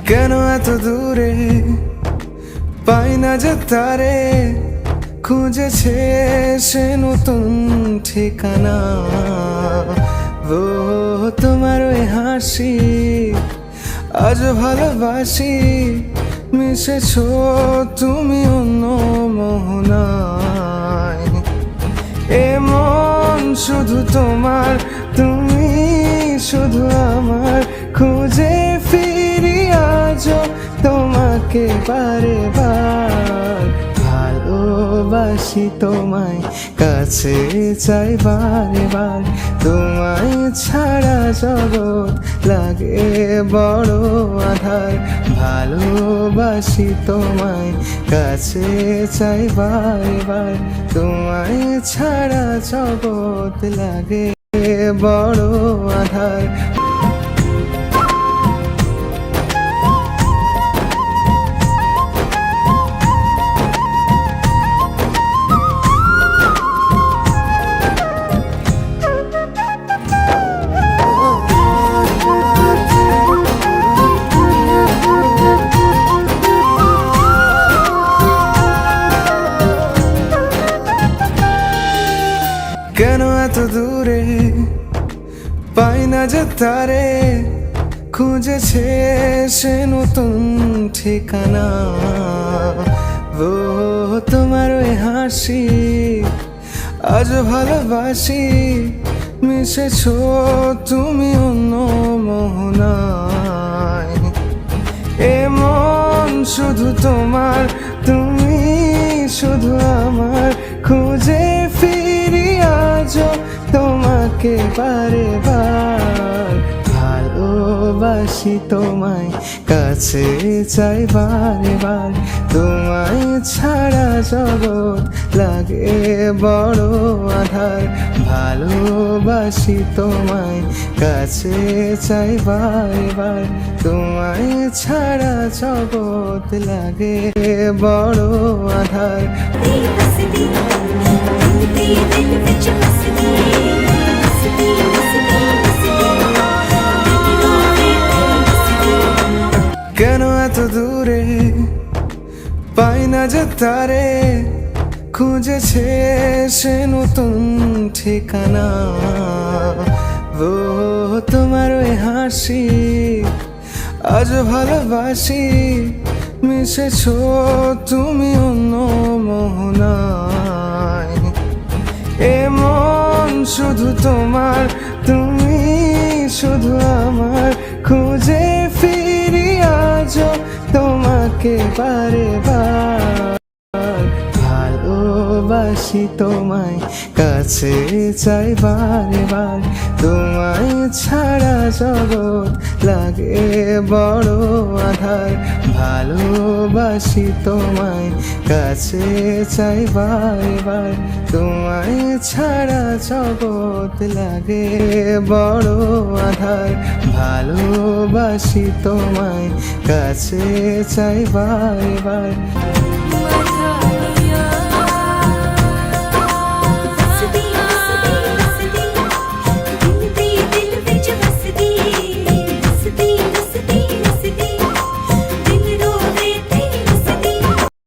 কেন এত দূরে পাই না যে তারে, খুঁজেছে সে নতুন ঠিকানা। ও তোমার ওই হাসি আজ ভালোবাসি, মিশেছো তুমি অন্য মোহনায়। এমন শুধু তোমার, তুমি শুধু আমার, খুঁজে ফিরি আজও তোমাকে বারে বার। ভালোবাসি তোমায়, কাছে চাই বারে বার, তোমায় ছাড়া জগৎ লাগে বড় আধার। ভালোবাসি তোমায়, কাছে চাই বারে বার, তোমায় ছাড়া জগৎ লাগে বড় আধার। কেন এত দূরে পাই না যে তারে, খুঁজেছে সে নতুন ঠিকানা। ও তোমার ওই হাসি আজ ভালোবাসি, মিশেছো তুমি অন্য মোহনায়। এমন শুধু তোমার, তুমি শুধু আমার, খুঁজে ফিরি আজও তোমাকে বারে বার। ভালোবাসি তোমায়, কাছে চাই বারে বার, তোমায় ছাড়া জগৎ লাগে বড় আধার। ভালোবাসি তোমায়, কাছে চাই বারে বার, তোমায় ছাড়া জগৎ লাগে বড় আধার। কেন এত দূরে পাই না যে তারে, খুঁজেছে সে নতুন ঠিকানা। ও তোমার ওই হাসি আজ ভালোবাসি, মিশেছো তুমি অন্য মোহনায়। এমন শুধু তোমার, তুমি শুধু আমার, খুঁজে ফিরি আজও তোমাকে বারে বার। ভালোবাসি তোমায়, কাছে চাই বারে বার, তোমায় ছাড়া জগৎ লাগে বড় আধার। ভালোবাসি তোমায়, কাছে চাই বারে বার, তোমায় ছাড়া জগৎ লাগে বড় আধার। ভালোবাসি তোমায়, কাছে চাই বারে বার।